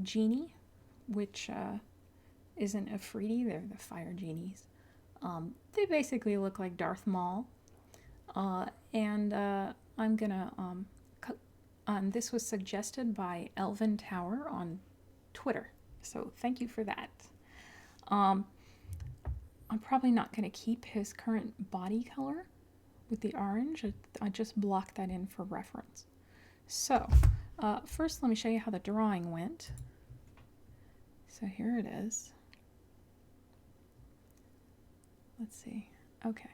Genie, which is an Efreeti. They're the fire genies. They basically look like Darth Maul. And I'm gonna this was suggested by Elvin Tower on Twitter, so thank you for that. I'm probably not gonna keep his current body color with the orange. I just blocked that in for reference. So first let me show you how the drawing went. So here it is. Let's see. Okay.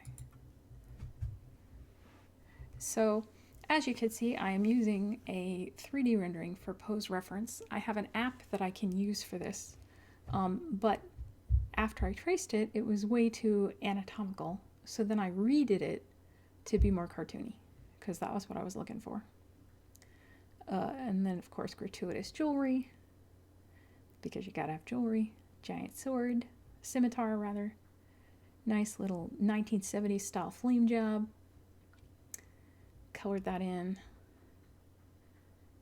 So as you can see, I am using a 3D rendering for pose reference. I have an app that I can use for this, but after I traced it, it was way too anatomical. So then I redid it to be more cartoony, because that was what I was looking for. And then, of course, gratuitous jewelry, because you gotta have jewelry. Giant sword, scimitar rather. Nice little 1970s style flame job. Colored that in.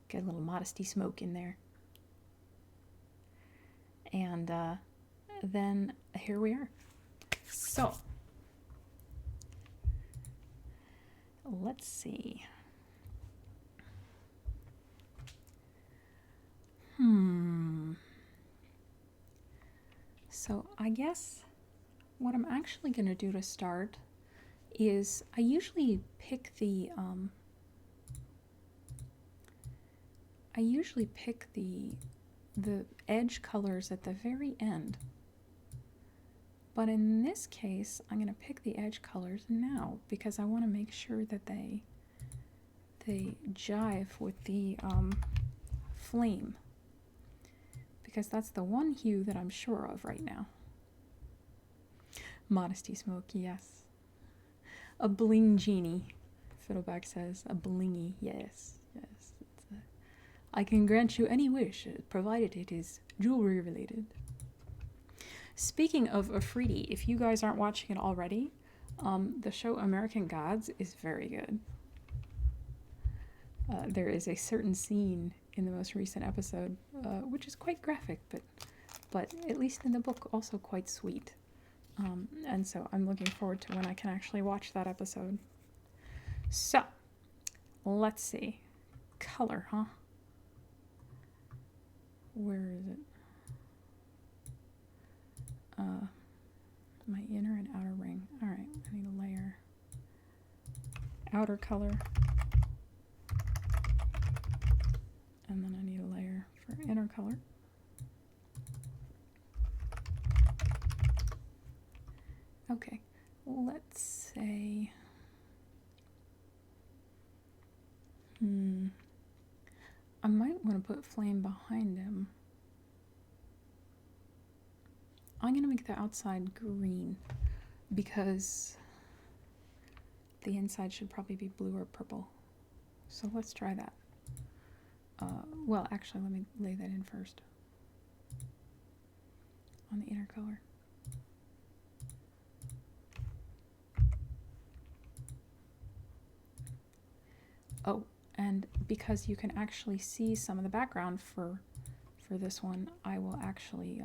Get a little modesty smoke in there. And then here we are. So let's see. So I guess what I'm actually going to do to start is I usually pick the edge colors at the very end. But in this case, I'm going to pick the edge colors now because I want to make sure that they jive with the flame, because that's the one hue that I'm sure of right now. Modesty smoke, yes. A bling genie, Fiddleback says. A blingy, yes, yes. I can grant you any wish, provided it is jewelry related. Speaking of Efreeti, if you guys aren't watching it already, the show American Gods is very good. There is a certain scene in the most recent episode, which is quite graphic, but at least in the book also quite sweet. And so I'm looking forward to when I can actually watch that episode. So, let's see. Color, huh? Where is it? My inner and outer ring. Alright, I need a layer. Outer color. And then I need a layer for inner color. Okay, let's say, I might want to put flame behind him. I'm going to make the outside green because the inside should probably be blue or purple. So let's try that. Well, actually, let me lay that in first on the inner color. Oh, and because you can actually see some of the background for this one, I will actually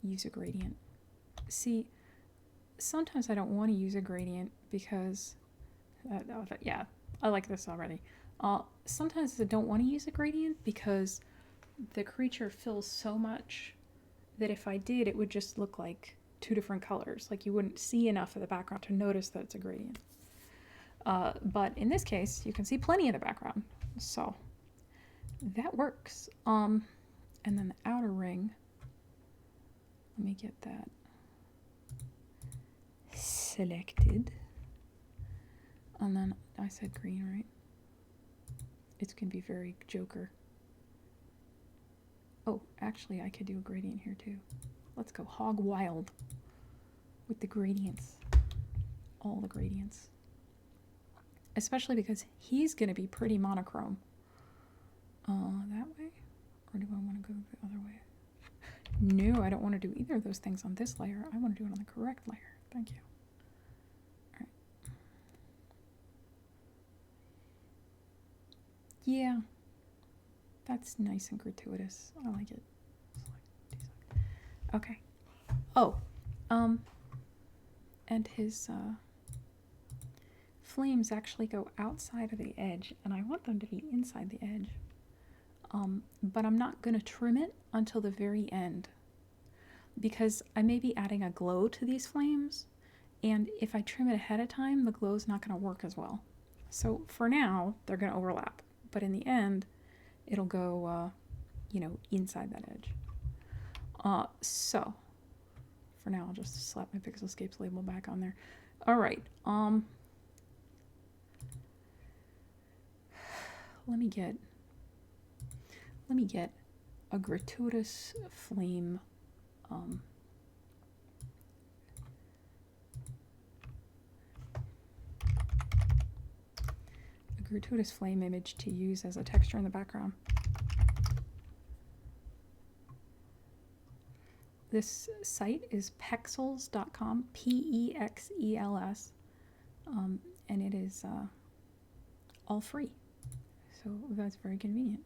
use a gradient. See, sometimes I don't want to use a gradient because, yeah, I like this already. Sometimes I don't want to use a gradient because the creature fills so much that if I did, it would just look like two different colors. Like you wouldn't see enough of the background to notice that it's a gradient. But in this case, you can see plenty of the background, so that works. And then the outer ring, let me get that selected. And then I said green, right? It's gonna be very Joker. Oh, actually, I could do a gradient here too. Let's go hog wild with the gradients, all the gradients. Especially because he's going to be pretty monochrome. That way? Or do I want to go the other way? No, I don't want to do either of those things on this layer. I want to do it on the correct layer. Thank you. Alright. Yeah. That's nice and gratuitous. I like it. Okay. Oh, and his flames actually go outside of the edge, and I want them to be inside the edge. But I'm not going to trim it until the very end, because I may be adding a glow to these flames, and if I trim it ahead of time, the glow's not going to work as well. So for now, they're going to overlap, but in the end, it'll go, inside that edge. So for now, I'll just slap my Pixelscapes label back on there. All right. Let me get a gratuitous flame. A gratuitous flame image to use as a texture in the background. This site is pexels.com, P-E-X-E-L-S, and it is all free, so that's very convenient.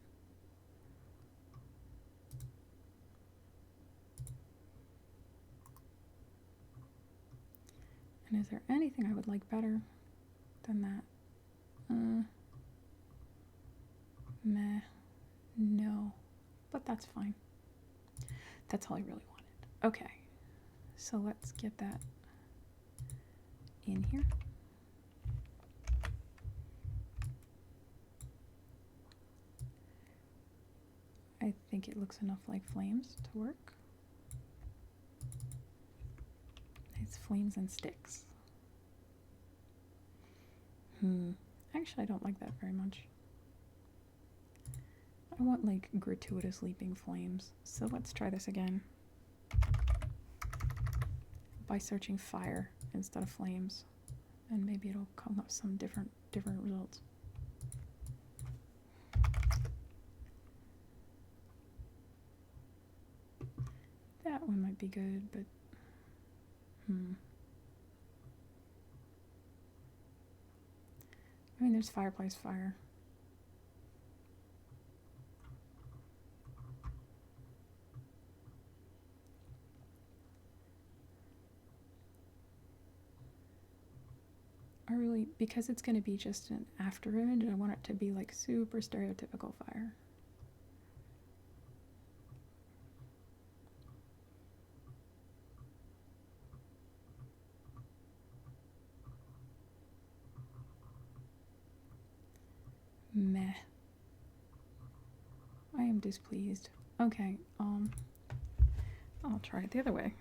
And is there anything I would like better than that? Meh, no, but that's fine. That's all I really wanted. Okay, so let's get that in here. I think it looks enough like flames to work. It's flames and sticks. Actually, I don't like that very much. I want like gratuitous leaping flames. So let's try this again by searching fire instead of flames, and maybe it'll come up some different results. That one might be good, but I mean, there's fireplace fire. I really, because it's going to be just an after image, I want it to be like super stereotypical fire. Meh. I am displeased. Okay, I'll try it the other way.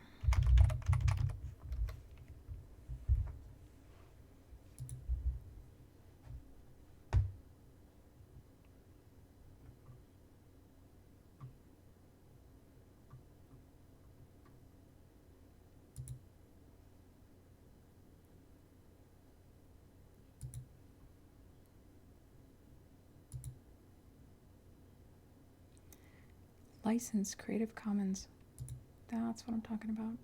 License Creative Commons. That's what I'm talking about.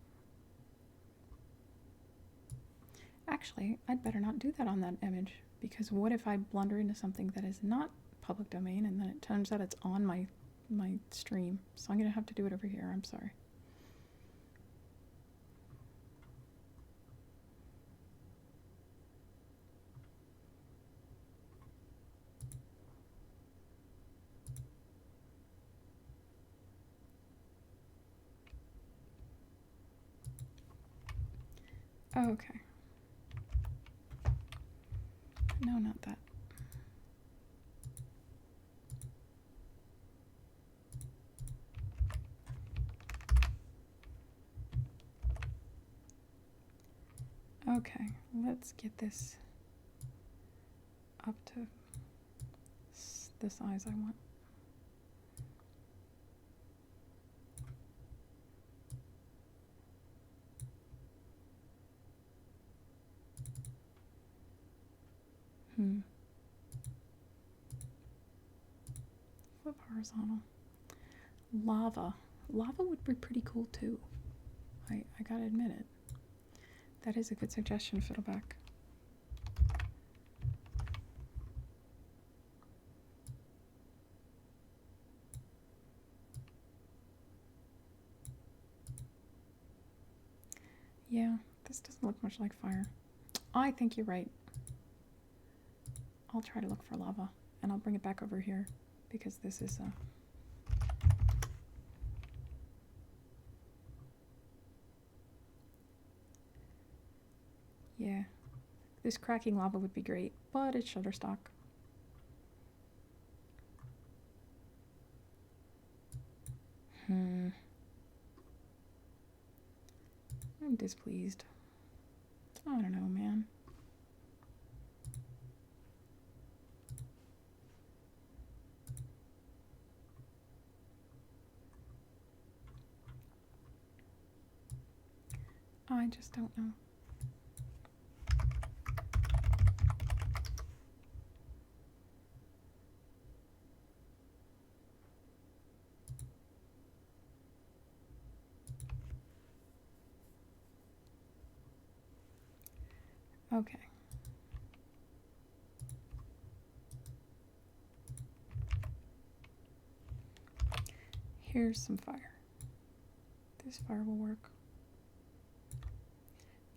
Actually, I'd better not do that on that image, because what if I blunder into something that is not public domain and then it turns out it's on my stream? So I'm going to have to do it over here. I'm sorry. Oh, okay. No, not that. Okay, let's get this up to the size I want. Flip horizontal. Lava. Lava would be pretty cool too. I gotta admit it. That is a good suggestion, Fiddleback. Yeah, this doesn't look much like fire. I think you're right. I'll try to look for lava, and I'll bring it back over here, because this is yeah, this cracking lava would be great, but it's Shutterstock. I'm displeased. I don't know, man. I just don't know. Okay. Here's some fire. This fire will work.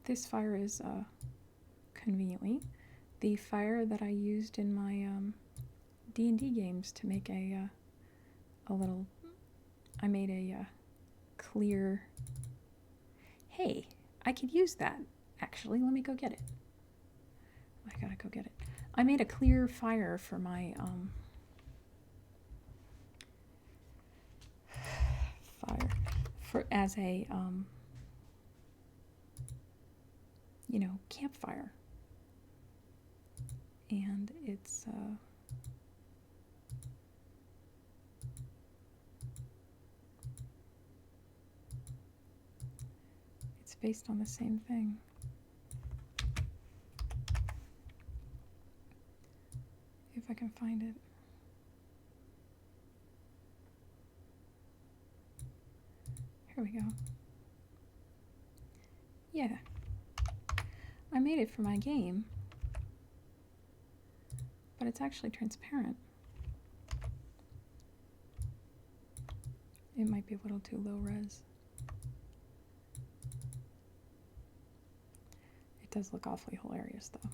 This fire is, conveniently, the fire that I used in my D&D games to make a little. I made a clear. Hey, I could use that. Actually, let me go get it. I gotta go get it. I made a clear fire for my fire for as a you know, campfire, and it's based on the same thing. If I can find it. Here we go. Yeah. I made it for my game, but it's actually transparent. It might be a little too low res. It does look awfully hilarious, though.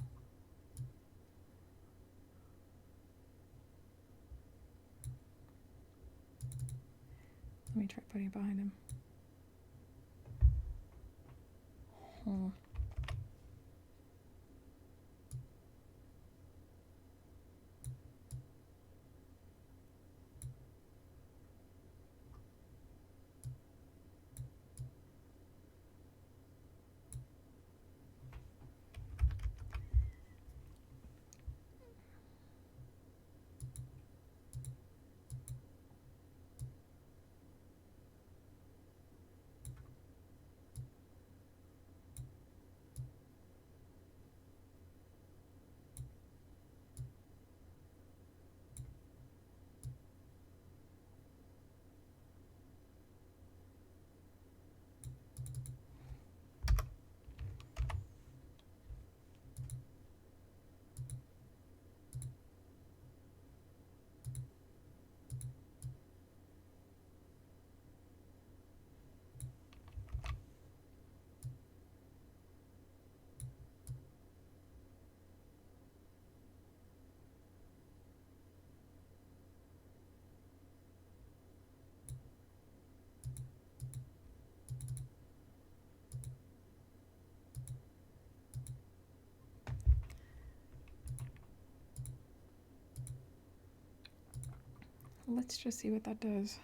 Let me try putting it behind him. Let's just see what that does.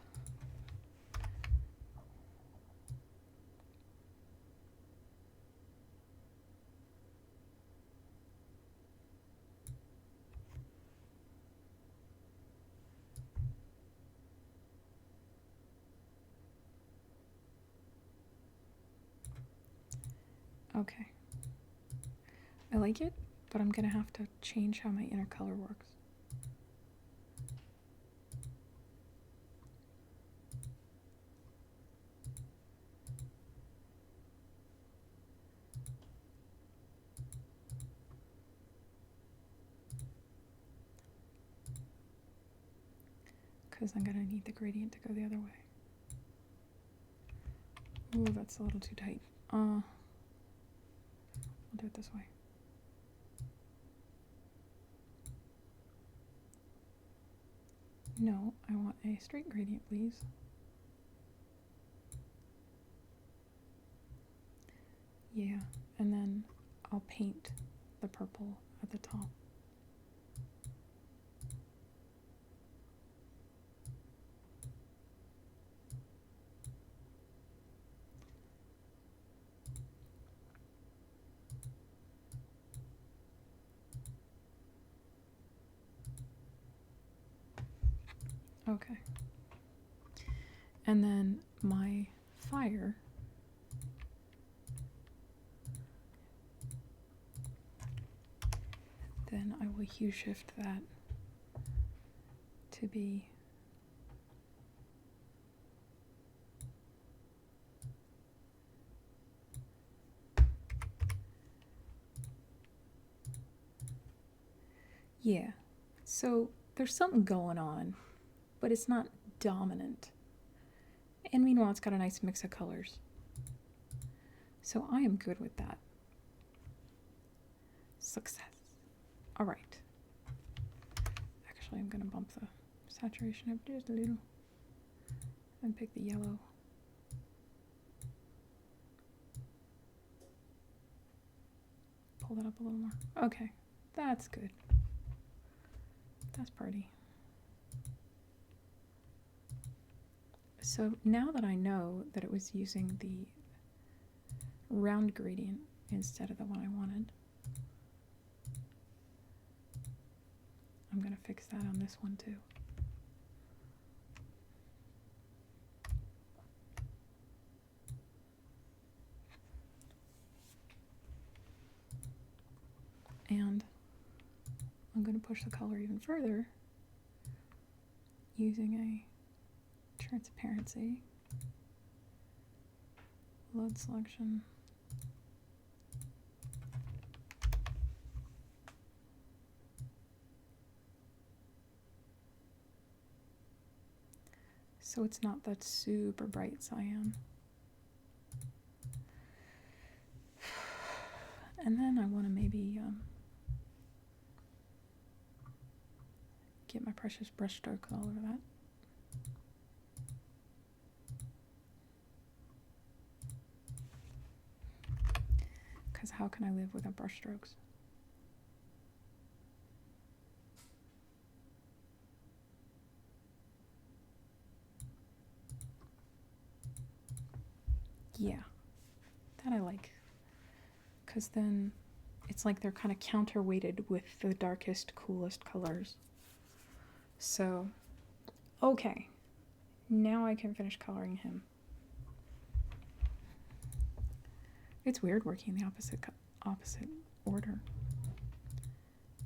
Okay. I like it, but I'm gonna have to change how my inner color works. Because I'm gonna need the gradient to go the other way. Ooh, that's a little too tight. I'll do it this way. No, I want a straight gradient, please. Yeah, and then I'll paint the purple at the top. Okay. And then my fire, then I will hue shift that to be yeah. So there's something going on, but it's not dominant. And meanwhile, it's got a nice mix of colors. So I am good with that. Success. All right. Actually, I'm going to bump the saturation up just a little and pick the yellow. Pull that up a little more. Okay, that's good. That's pretty. So now that I know that it was using the round gradient instead of the one I wanted, I'm going to fix that on this one too. And I'm going to push the color even further using a transparency, load selection, so it's not that super bright cyan. And then I want to maybe get my precious brush strokes all over that. Because how can I live without brush strokes? Yeah, that I like. Because then it's like they're kind of counterweighted with the darkest, coolest colors. So, okay. Now I can finish coloring him. It's weird working the opposite order.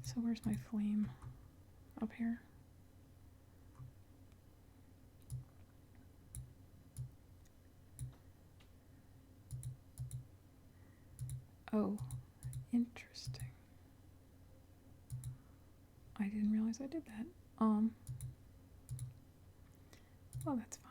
So where's my flame? Up here. Oh, interesting. I didn't realize I did that. Well, that's fine.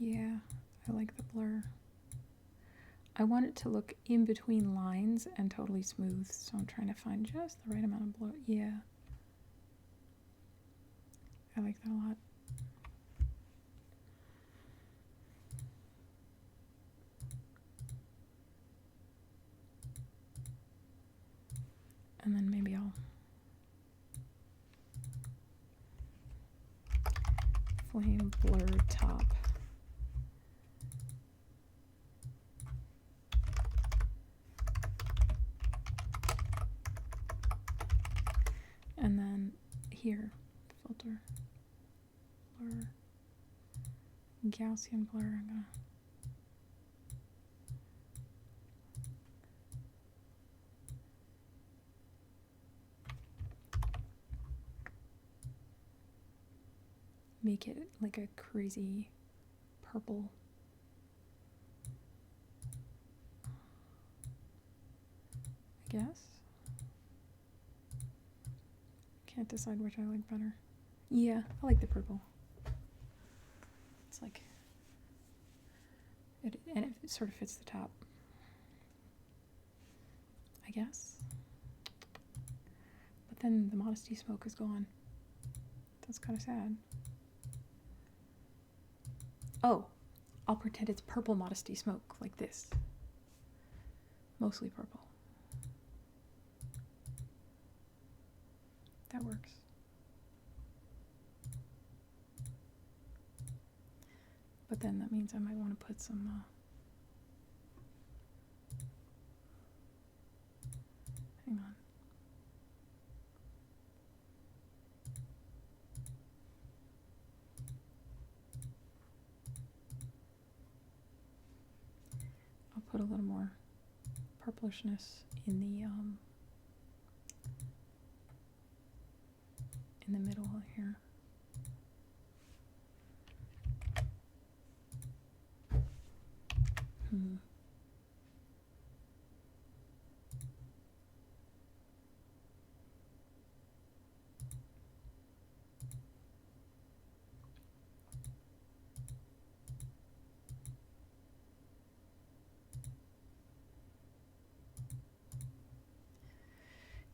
Yeah, I like the blur. I want it to look in between lines and totally smooth, so I'm trying to find just the right amount of blur. Yeah. I like that a lot. And then maybe I'll flame blur top. And then here, filter, blur, Gaussian blur. I'm gonna make it like a crazy purple. I guess. Can't decide which I like better. Yeah, I like the purple. It's like it sort of fits the top, I guess. But then the Modesty Smoke is gone. That's kind of sad. Oh, I'll pretend it's purple Modesty Smoke, like this. Mostly purple. That works. But then that means I might want to put some hang on. I'll put a little more purplishness in the middle here.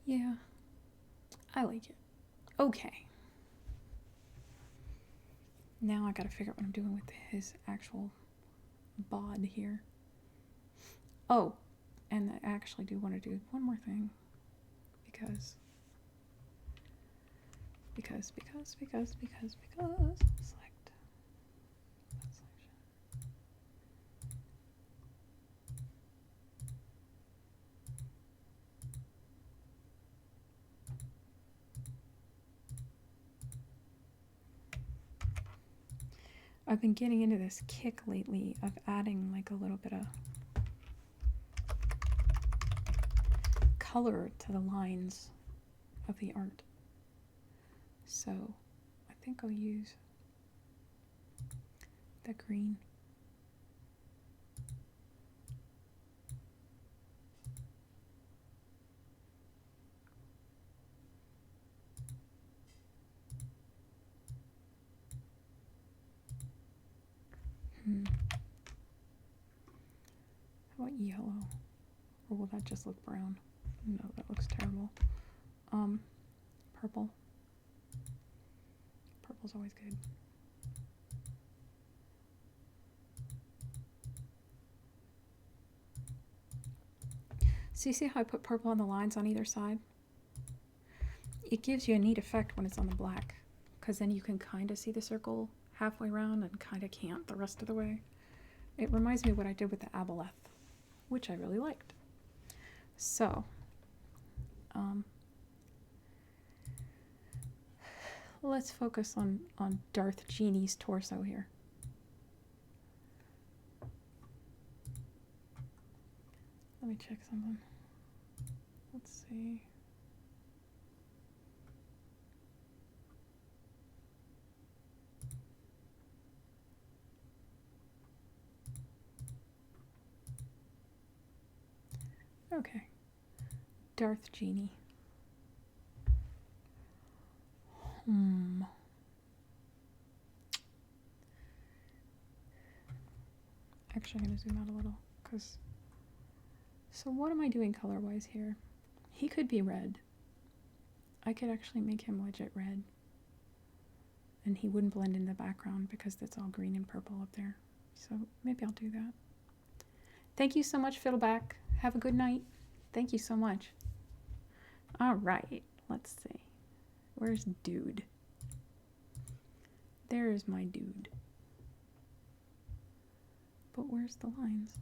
Yeah, I like it. Okay. Now I gotta figure out what I'm doing with his actual bod here. Oh, and I actually do want to do one more thing. Because select that selection. I've been getting into this kick lately of adding like a little bit of color to the lines of the art. So I think I'll use the green. How about yellow? Or will that just look brown? No, that looks terrible. Purple. Purple's always good. So you see how I put purple on the lines on either side? It gives you a neat effect when it's on the black, because then you can kind of see the circle halfway around and kind of can't the rest of the way. It reminds me of what I did with the aboleth, which I really liked. So, let's focus on Darth Genie's torso here. Let me check something. Let's see. Okay. Darth Genie. Actually, I'm going to zoom out a little, because... So what am I doing color-wise here? He could be red. I could actually make him legit red. And he wouldn't blend in the background because that's all green and purple up there. So maybe I'll do that. Thank you so much, Fiddleback. Have a good night. Thank you so much. All right, let's see. Where's dude? There's my dude. But where's the lines?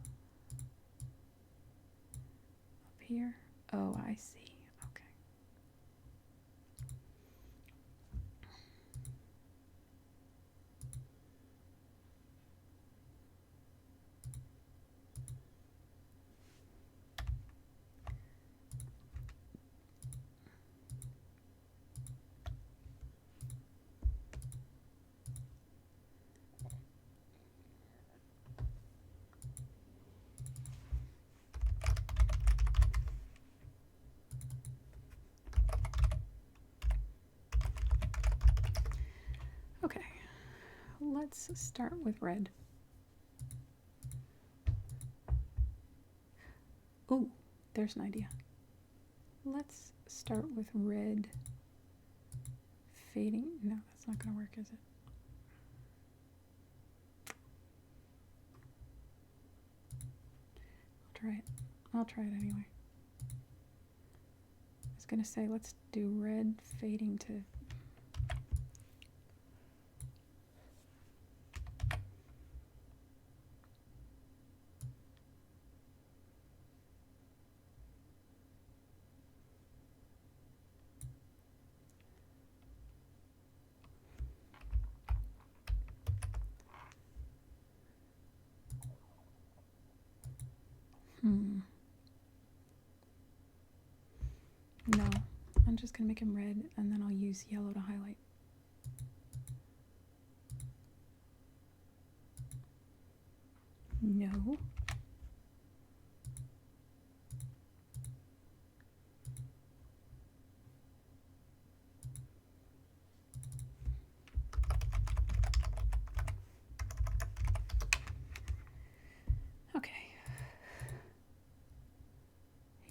Up here? Oh, I see. Okay. let's start with red. Oh, there's an idea. Let's start with red fading. No, that's not going to work, is it? I'll try it anyway. I was going to say, let's do red fading to... No, I'm just going to make him red, and then I'll use yellow to highlight. No. Okay.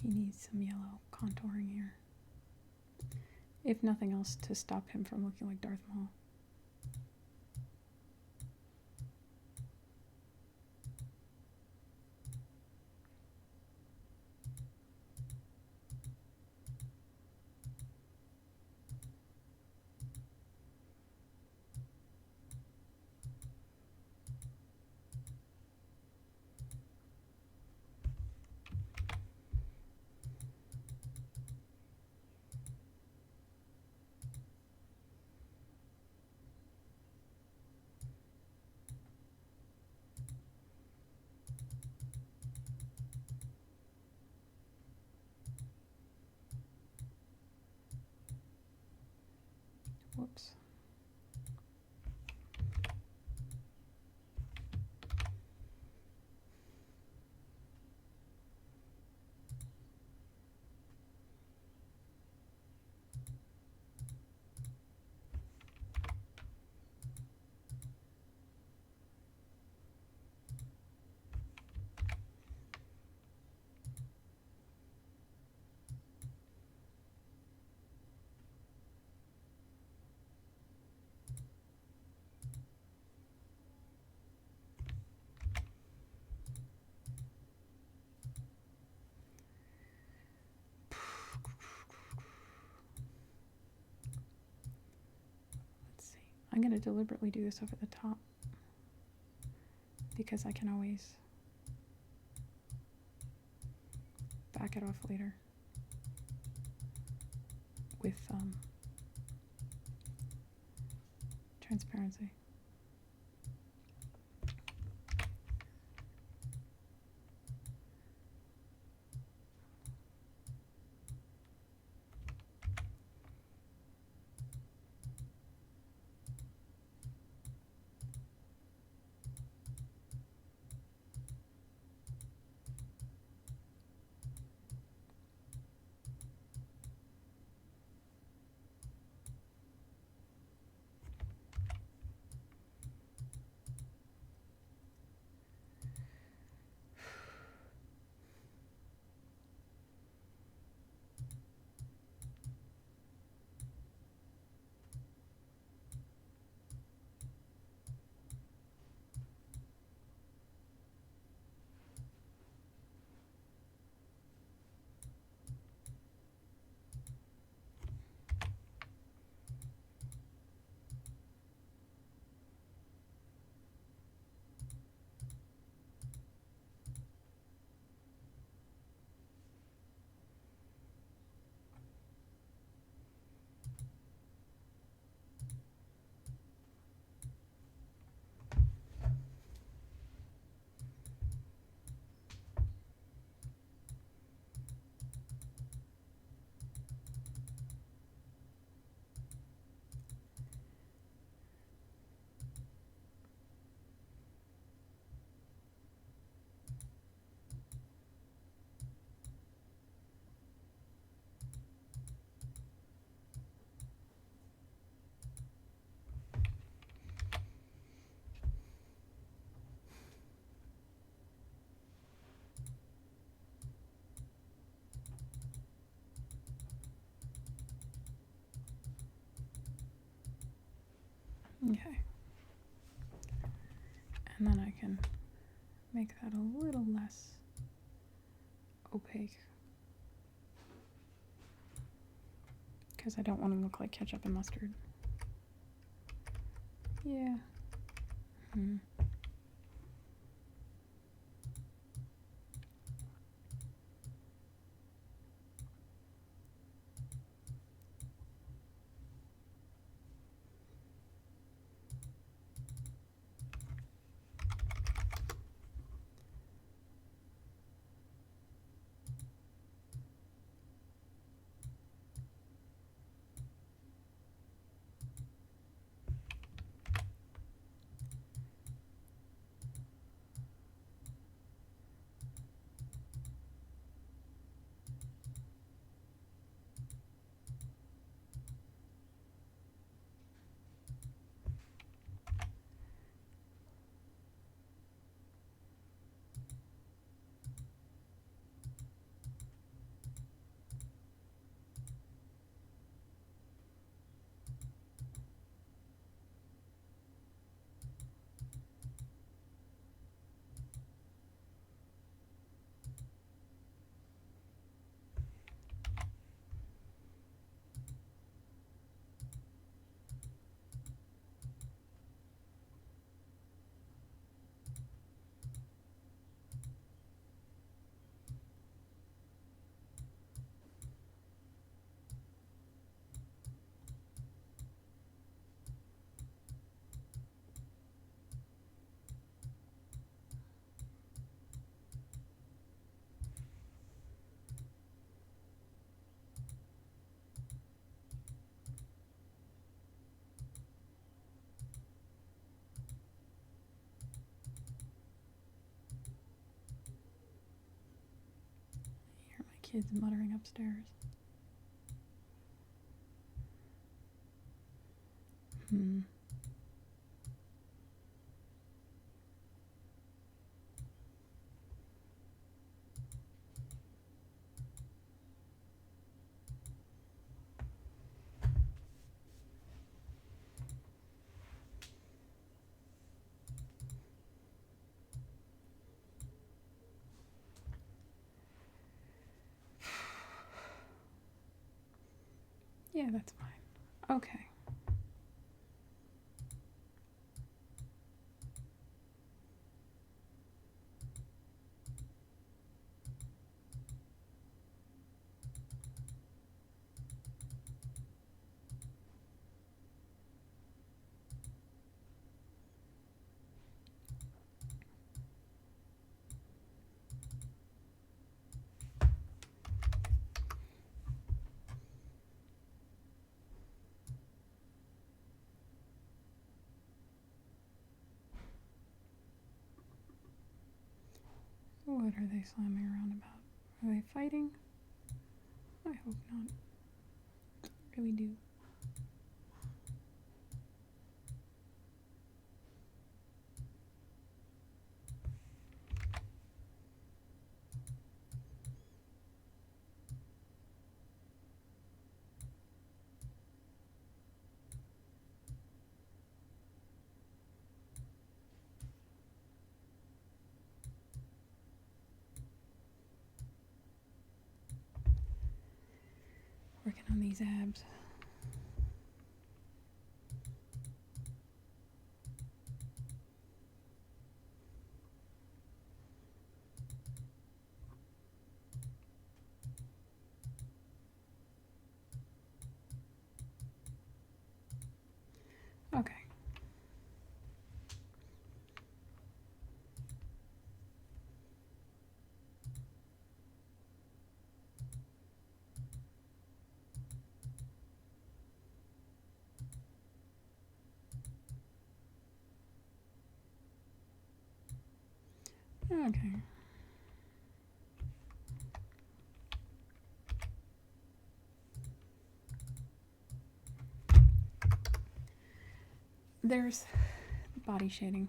He needs some yellow contouring here. If nothing else, to stop him from looking like Darth Maul. Whoops. I'm going to deliberately do this over the top because I can always back it off later with transparency. Okay. And then I can make that a little less opaque. Because I don't want to look like ketchup and mustard. Yeah. Kids muttering upstairs. Yeah, that's fine. Okay. What are they slamming around about? Are they fighting? I hope not. I really do. Working on these abs. Okay. Okay. There's body shading.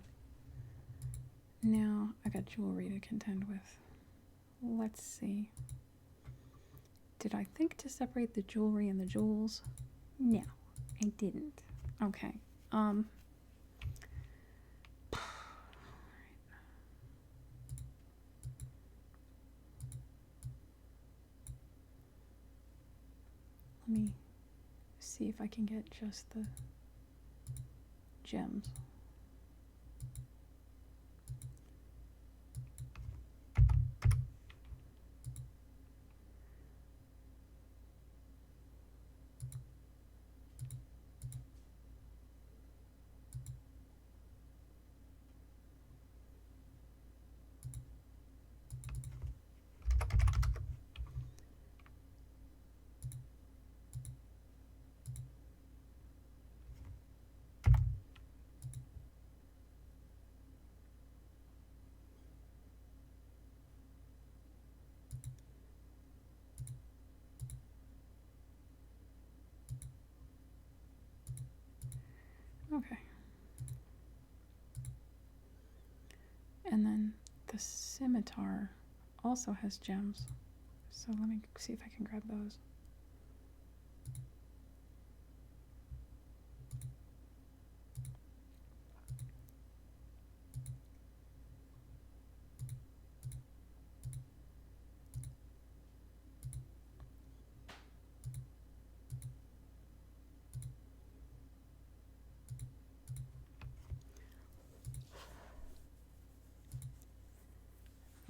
Now I got jewelry to contend with. Let's see. Did I think to separate the jewelry and the jewels? No, I didn't. Okay. me see if I can get just the gems. Okay. And then the scimitar also has gems. So let me see if I can grab those.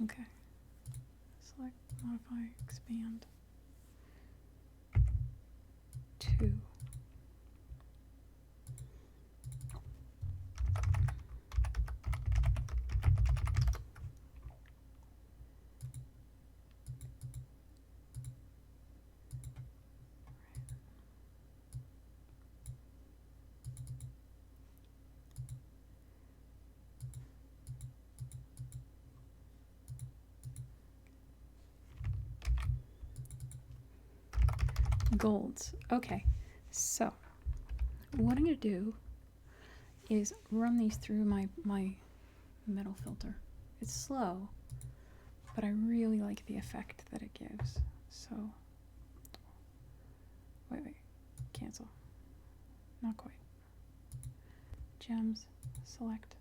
Okay. Select, modify, expand. 2. Golds. Okay, so what I'm going to do is run these through my metal filter. It's slow, but I really like the effect that it gives. So, wait, cancel. Not quite. Gems, select,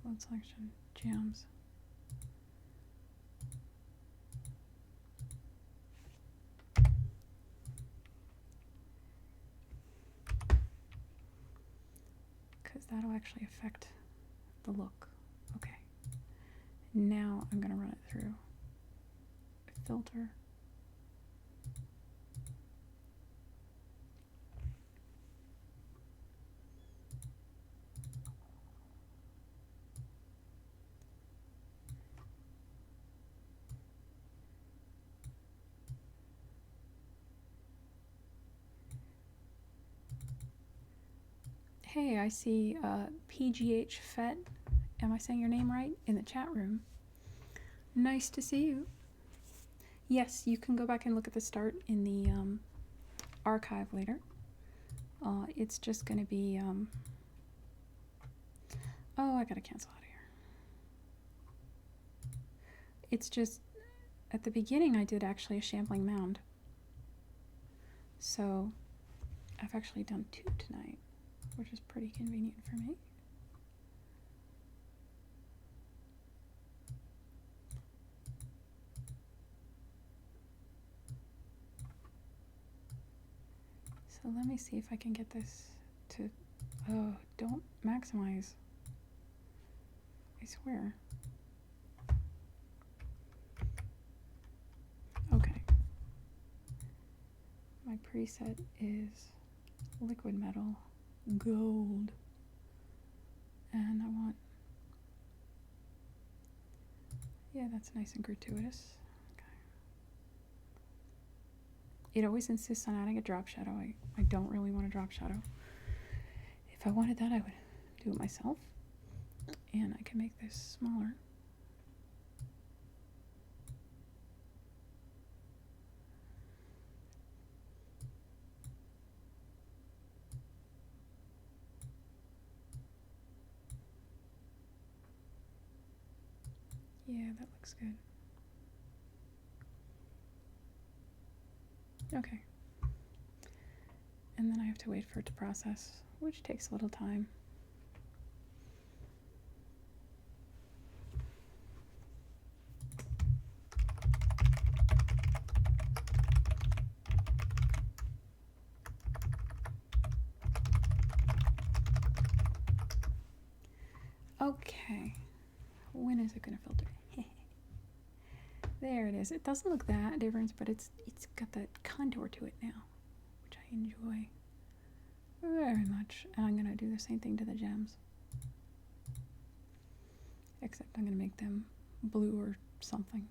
load selection, gems. Because that'll actually affect the look. Okay. Now I'm going to run it through filter. Hey, I see PGH Fet. Am I saying your name right? In the chat room. Nice to see you. Yes, you can go back and look at the start in the archive later. It's just going to be... oh, I gotta cancel out of here. It's just... at the beginning I did actually a shambling mound. So I've actually done 2 tonight, which is pretty convenient for me. So let me see if I can get this to... oh, don't maximize. I swear. Okay. My preset is liquid metal, gold. And I want... yeah, that's nice and gratuitous. It always insists on adding a drop shadow. I don't really want a drop shadow. If I wanted that, I would do it myself. And I can make this smaller. Yeah, that looks good. Okay. And then I have to wait for it to process, which takes a little time. Okay. When is it gonna filter? There it is. It doesn't look that different, but it's got that contour to it now, which I enjoy very much. And I'm gonna do the same thing to the gems, except I'm gonna make them blue or something.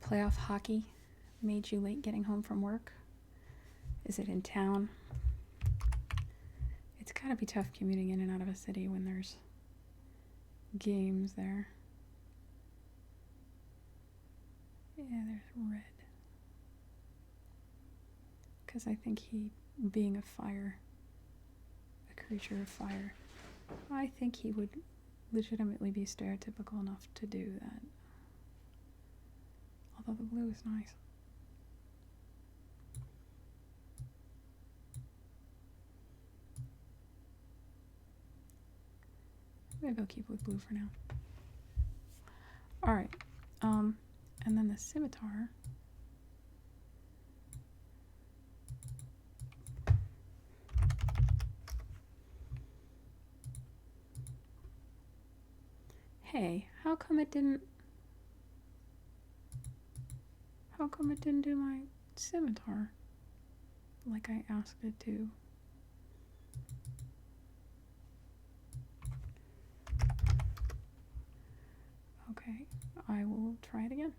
Playoff hockey made you late getting home from work? Is it in town? It's gotta be tough commuting in and out of a city when there's games there. Yeah, there's red. Because I think he, being a creature of fire, I think he would legitimately be stereotypical enough to do that. Although the blue is nice. Maybe I'll keep with blue for now. Alright, and then the scimitar. Hey, how come it didn't do my scimitar like I asked it to? Okay, I will try it again.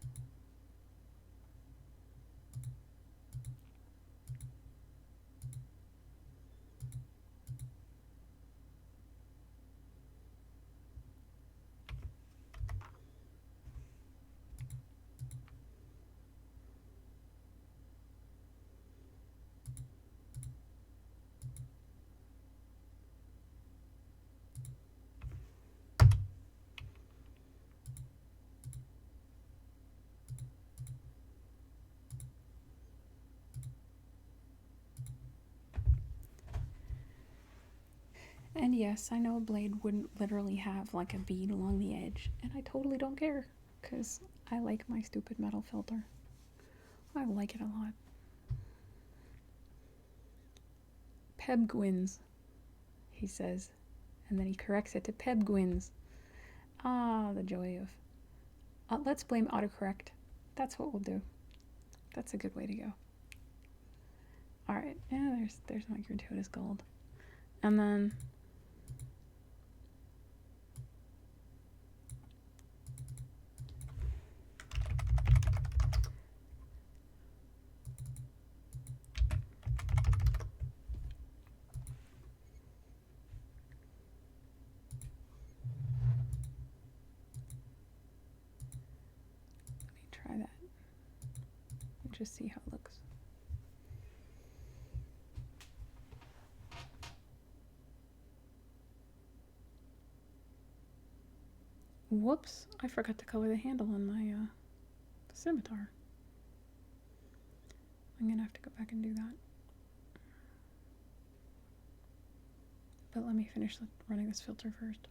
And yes, I know a blade wouldn't literally have like a bead along the edge, and I totally don't care, because I like my stupid metal filter. I like it a lot. Pebgwins, he says, and then he corrects it to Pebgwins. Ah, the joy of... let's blame autocorrect. That's what we'll do. That's a good way to go. Alright, yeah, there's my gratuitous gold. And then... try that and just see how it looks. Whoops, I forgot to color the handle on my scimitar. I'm gonna have to go back and do that. But let me finish running this filter first.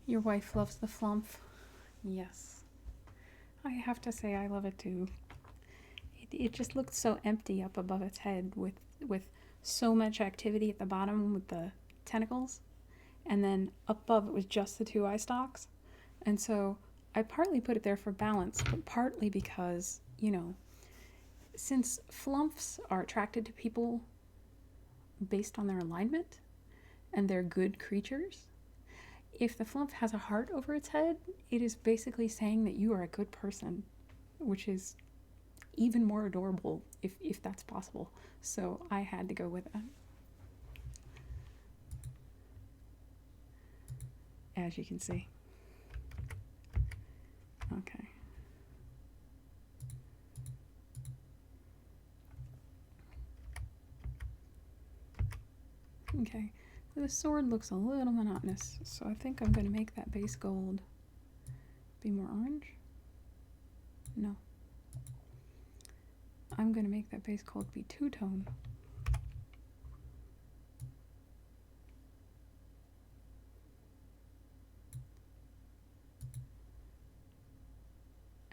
Your wife loves the flump. Yes. I have to say I love it too. It just looked so empty up above its head with so much activity at the bottom with the tentacles. And then up above it was just the two eye stalks. And so I partly put it there for balance, but partly because, you know, since flumps are attracted to people based on their alignment and they're good creatures, if the flump has a heart over its head, it is basically saying that you are a good person, which is even more adorable if that's possible. So I had to go with that. As you can see. Okay. Okay. The sword looks a little monotonous, so I think I'm going to make that base gold be more orange. No. I'm going to make that base gold be two-tone.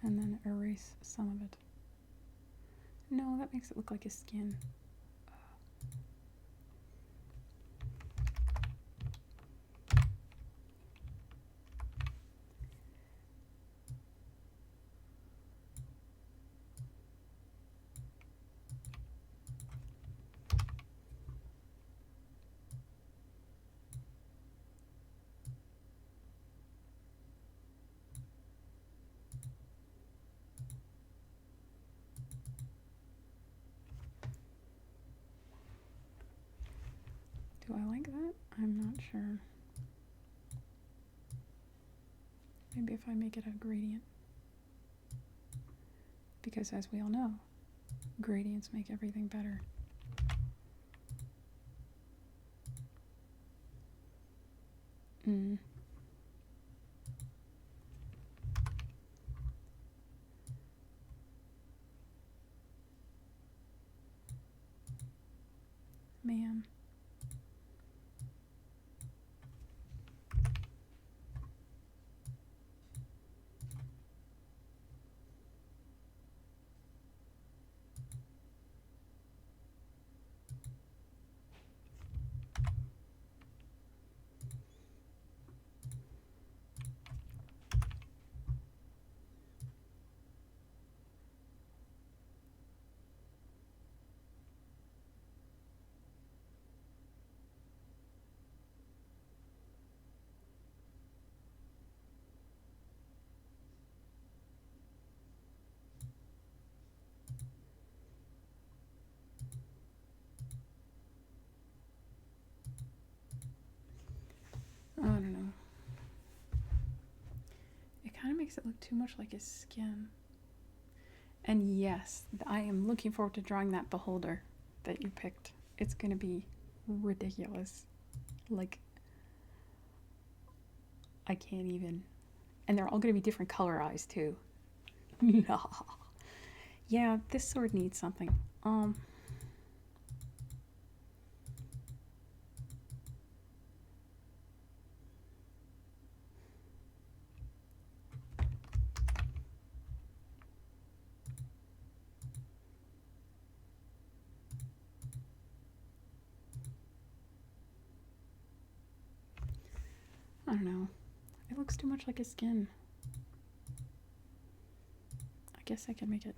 And then erase some of it. No, that makes it look like his skin. Do I like that? I'm not sure. Maybe if I make it a gradient. Because as we all know, gradients make everything better. Man. I don't know. It kind of makes it look too much like his skin. And yes, I am looking forward to drawing that beholder that you picked. It's going to be ridiculous. Like, I can't even. And they're all going to be different color eyes, too. Yeah, this sword needs something. I don't know. It looks too much like his skin. I guess I could make it.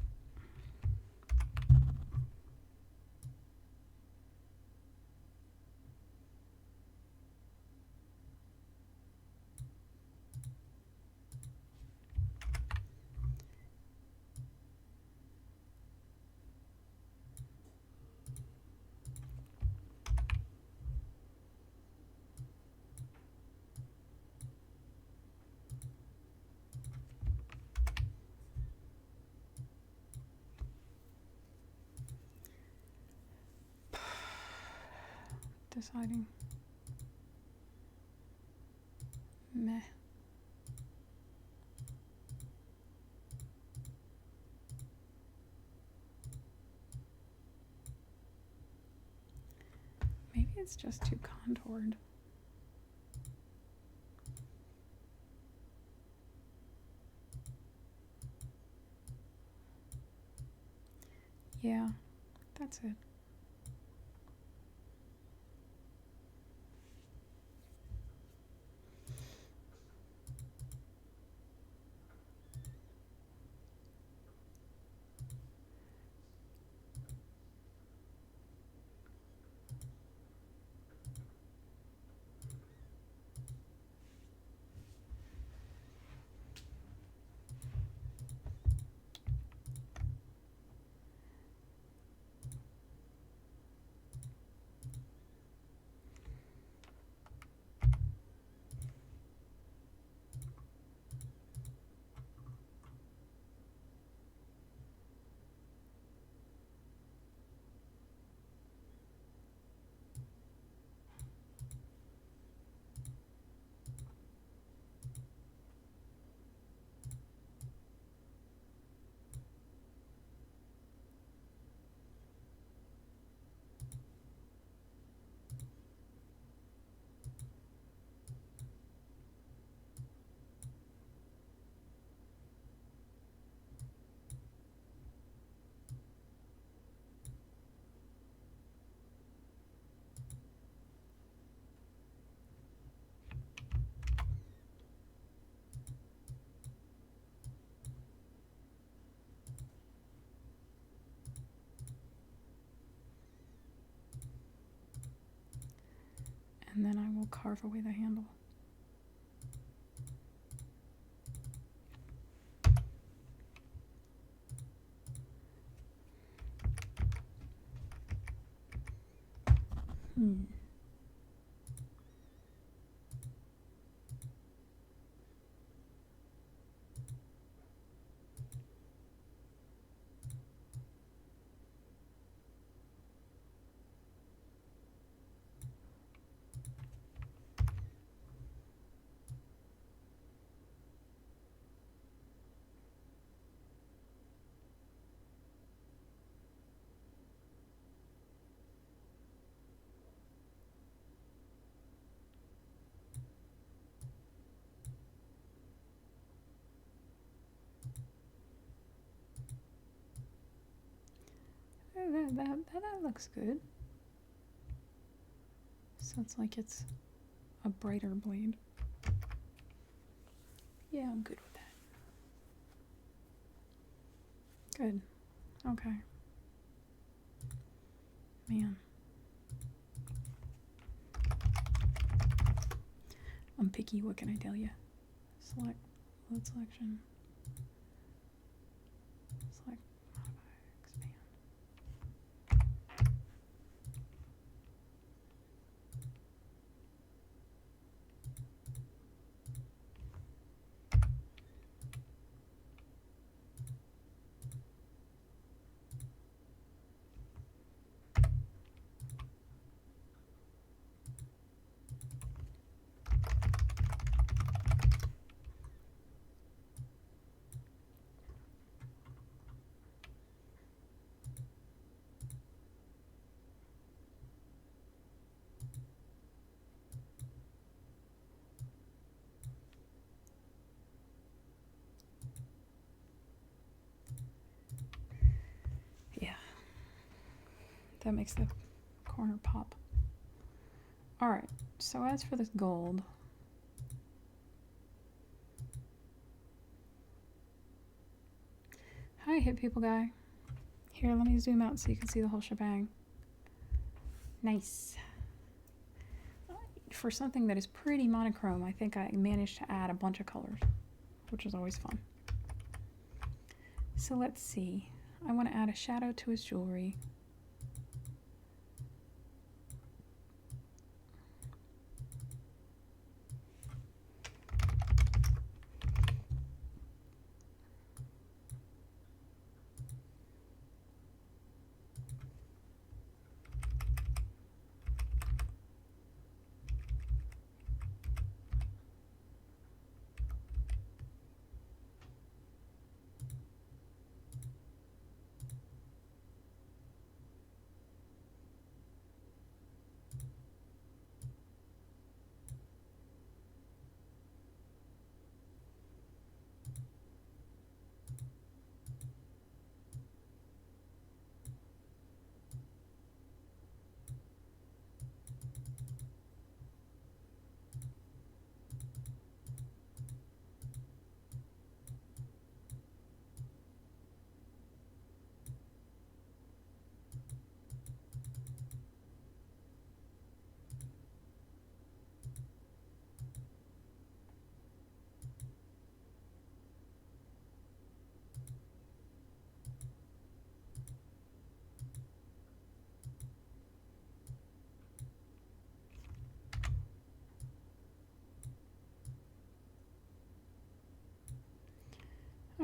Deciding. Meh. Maybe it's just too contoured. Yeah, that's it. And then I will carve away the handle. Hmm. That looks good. So it's like it's a brighter blade. Yeah, I'm good with that. Good. Okay. Man. I'm picky, what can I tell you? Select, load selection. Select, modify, expand. Yeah. That makes the corner pop. Alright, so as for this gold, hi, hit people guy. Here, let me zoom out so you can see the whole shebang. Nice. For something that is pretty monochrome, I think I managed to add a bunch of colors, which is always fun. So let's see. I want to add a shadow to his jewelry.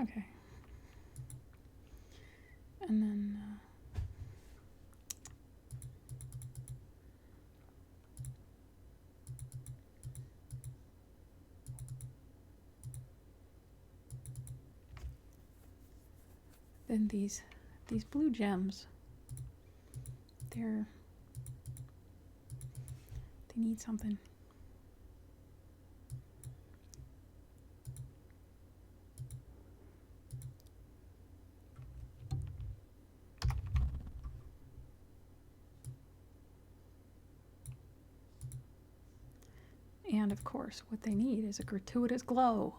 Okay. And then these blue gems, they need something. And of course, what they need is a gratuitous glow.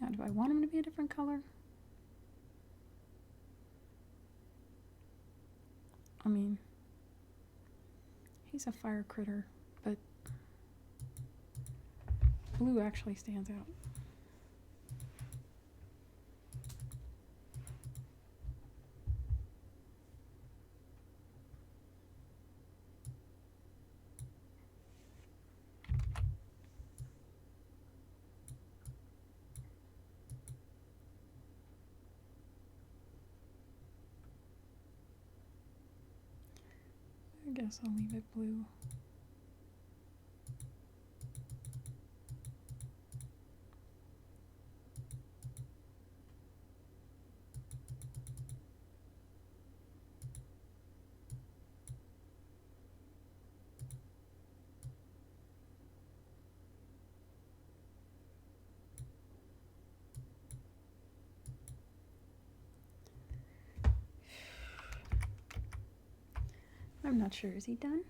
Now, do I want him to be a different color? I mean, he's a fire critter, but blue actually stands out. I guess I'll leave it blue. I'm not sure. Is he done?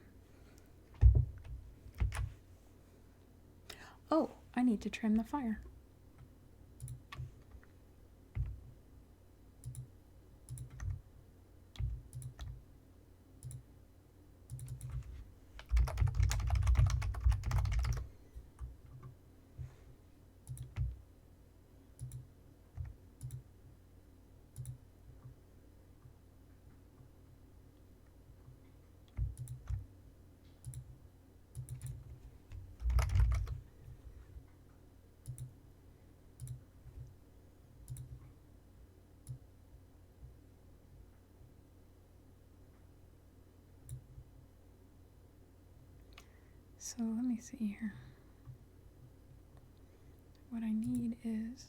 Oh, I need to trim the fire. So let me see here. What I need is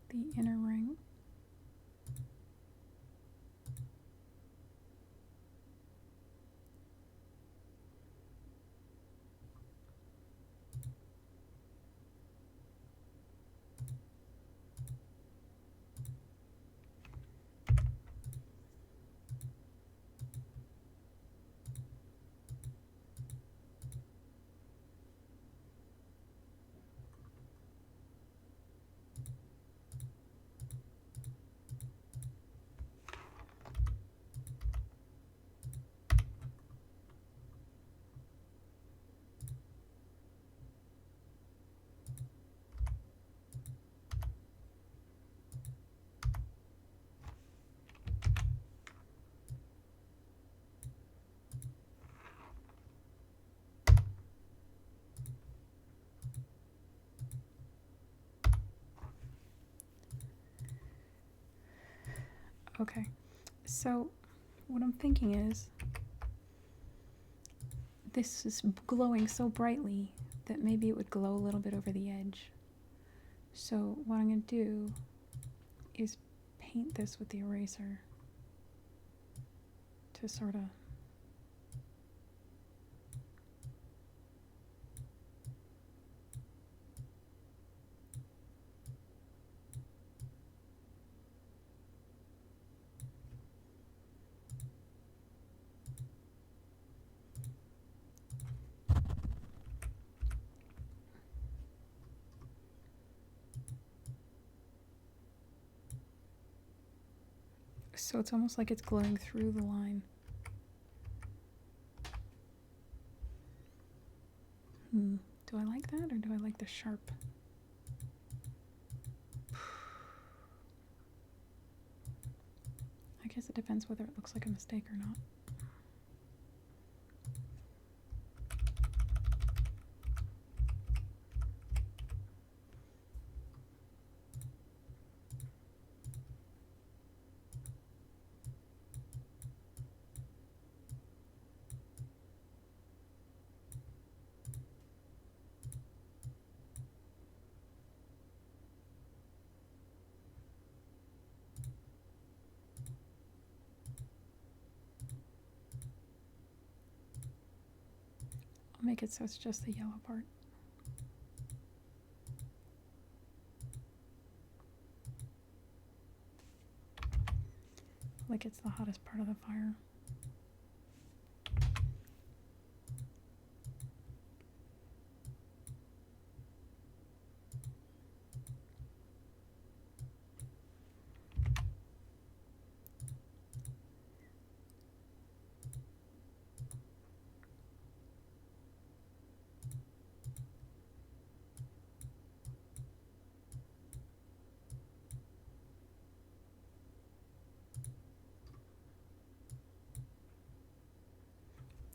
the inner ring. Okay, so what I'm thinking is this is glowing so brightly that maybe it would glow a little bit over the edge. So what I'm going to do is paint this with the eraser to sort of so it's almost like it's glowing through the line. Do I like that or do I like the sharp? I guess it depends whether it looks like a mistake or not. I'll make it so it's just the yellow part. Like it's the hottest part of the fire.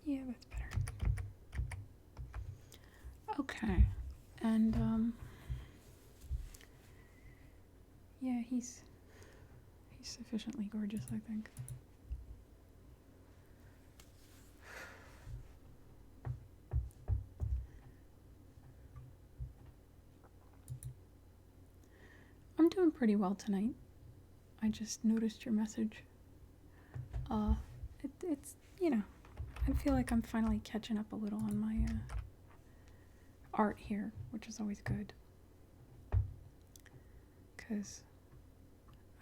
Yeah, that's better. Okay, and yeah, he's sufficiently gorgeous, I think. I'm doing pretty well tonight. I just noticed your message. It's, you know, I feel like I'm finally catching up a little on my art here, which is always good. Because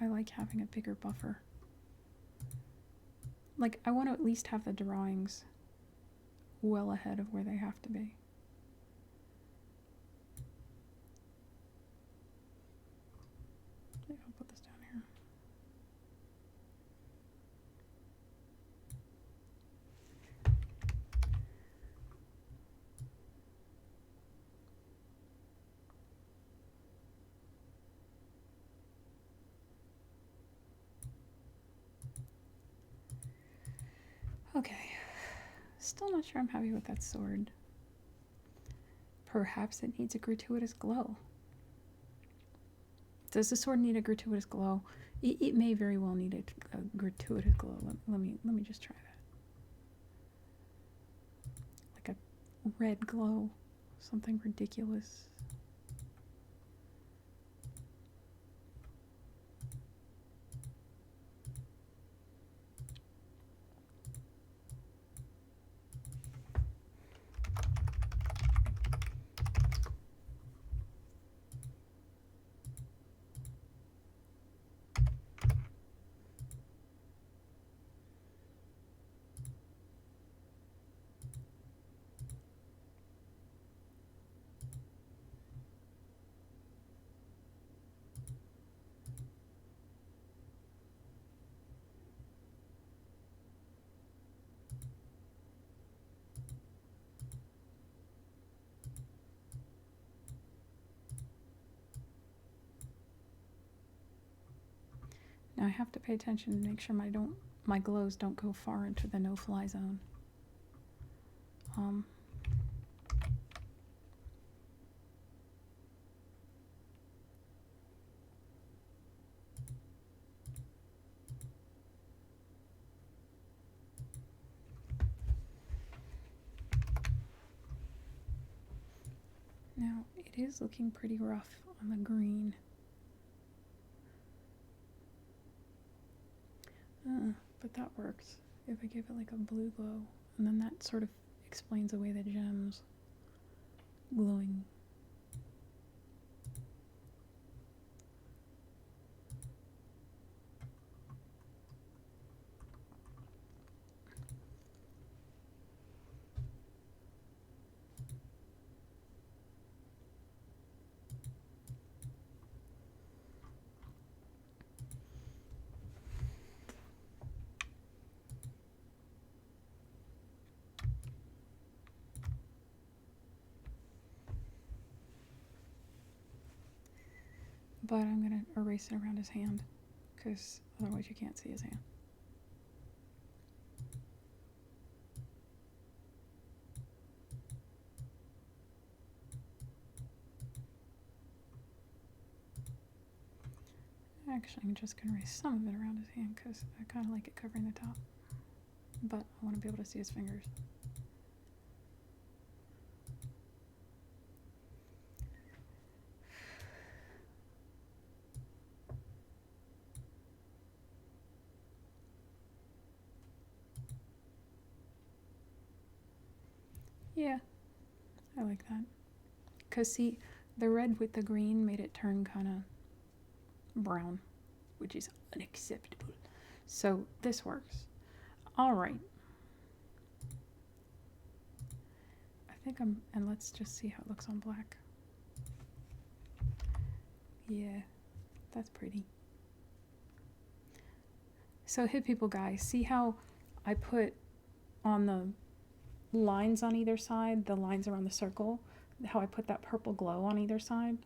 I like having a bigger buffer. Like, I want to at least have the drawings well ahead of where they have to be. Maybe I'll put this down here. Okay. Still not sure I'm happy with that sword. Perhaps it needs a gratuitous glow. Does the sword need a gratuitous glow? It may very well need a gratuitous glow. Let me just try that. Like a red glow. Something ridiculous. Now I have to pay attention to make sure my glows don't go far into the no-fly zone. Now, it is looking pretty rough on the green. But that works. If I give it like a blue glow, and then that sort of explains away the gems glowing. But I'm going to erase it around his hand, because otherwise you can't see his hand. Actually, I'm just going to erase some of it around his hand, because I kind of like it covering the top. But I want to be able to see his fingers. Yeah, I like that. Because see, the red with the green made it turn kind of brown, which is unacceptable. So this works. All right. I think and let's just see how it looks on black. Yeah, that's pretty. So Hit People guys, see how I put on the lines on either side, the lines around the circle, how I put that purple glow on either side?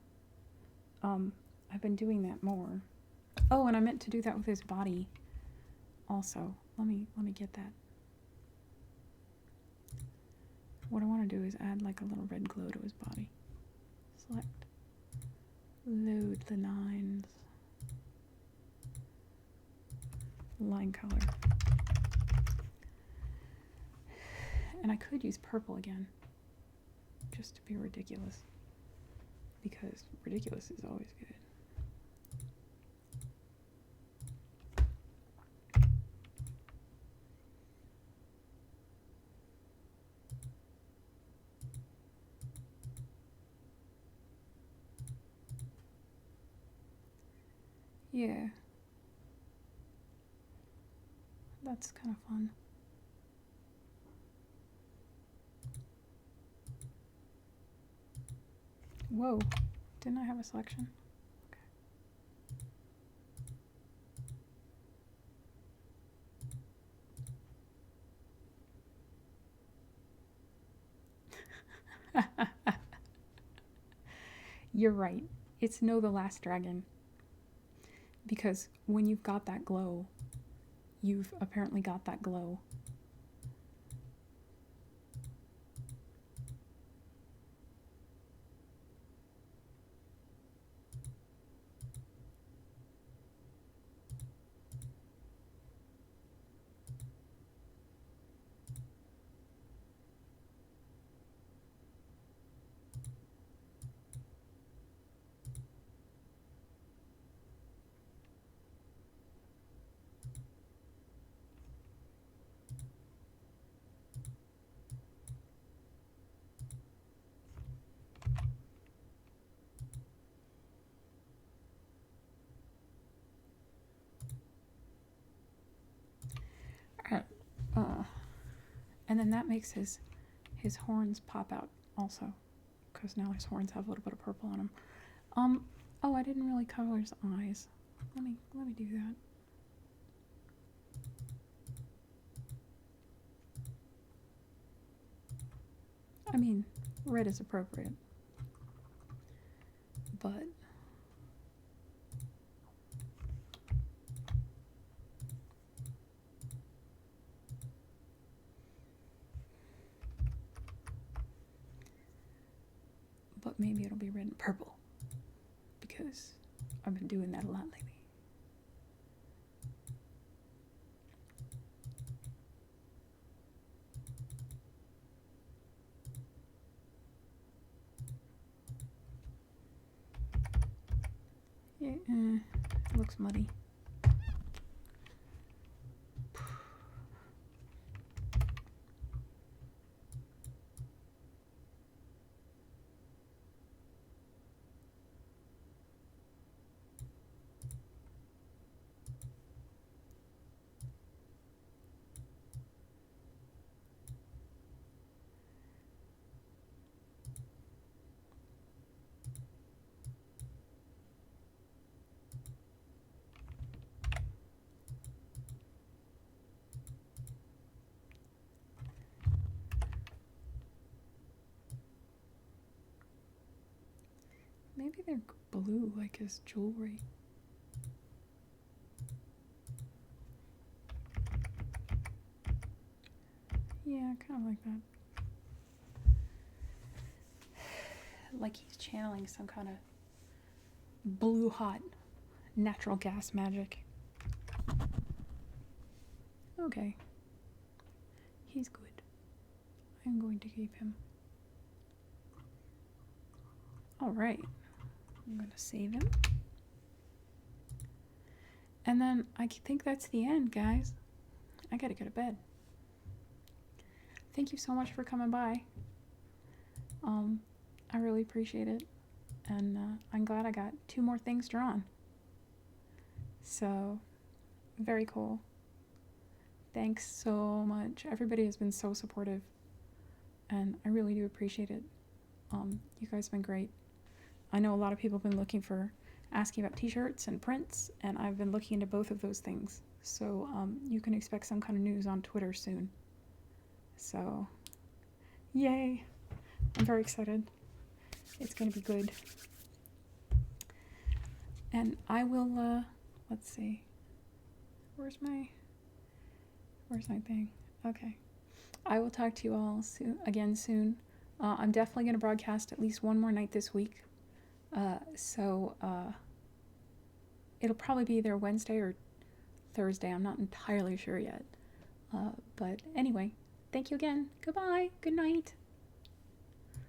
I've been doing that more. Oh, and I meant to do that with his body also. Let me get that. What I want to do is add like a little red glow to his body. Select. Load the lines. Line color. And I could use purple again, just to be ridiculous, because ridiculous is always good. Yeah, that's kind of fun. Whoa, didn't I have a selection? Okay. You're right. It's No the Last Dragon. Because when you've got that glow, you've apparently got that glow. And then that makes his horns pop out also, because now his horns have a little bit of purple on them. Oh, I didn't really color his eyes. Let me do that. I mean, red is appropriate, but maybe it'll be red and purple, because I've been doing that a lot lately. It looks muddy. Maybe they're blue like his jewelry. Yeah, kind of like that. Like he's channeling some kind of blue hot natural gas magic. Okay. He's good. I'm going to keep him. Alright. I'm going to save him. And then I think that's the end, guys. I gotta go to bed. Thank you so much for coming by. I really appreciate it. And I'm glad I got 2 more things drawn. So, very cool. Thanks so much. Everybody has been so supportive. And I really do appreciate it. You guys have been great. I know a lot of people have been asking about t-shirts and prints, and I've been looking into both of those things. So you can expect some kind of news on Twitter soon. So, yay. I'm very excited. It's going to be good. And I will, let's see. Where's my thing? Okay. I will talk to you all again soon. I'm definitely going to broadcast at least one more night this week. So it'll probably be either Wednesday or Thursday. I'm not entirely sure yet. But anyway, thank you again. Goodbye. Good night.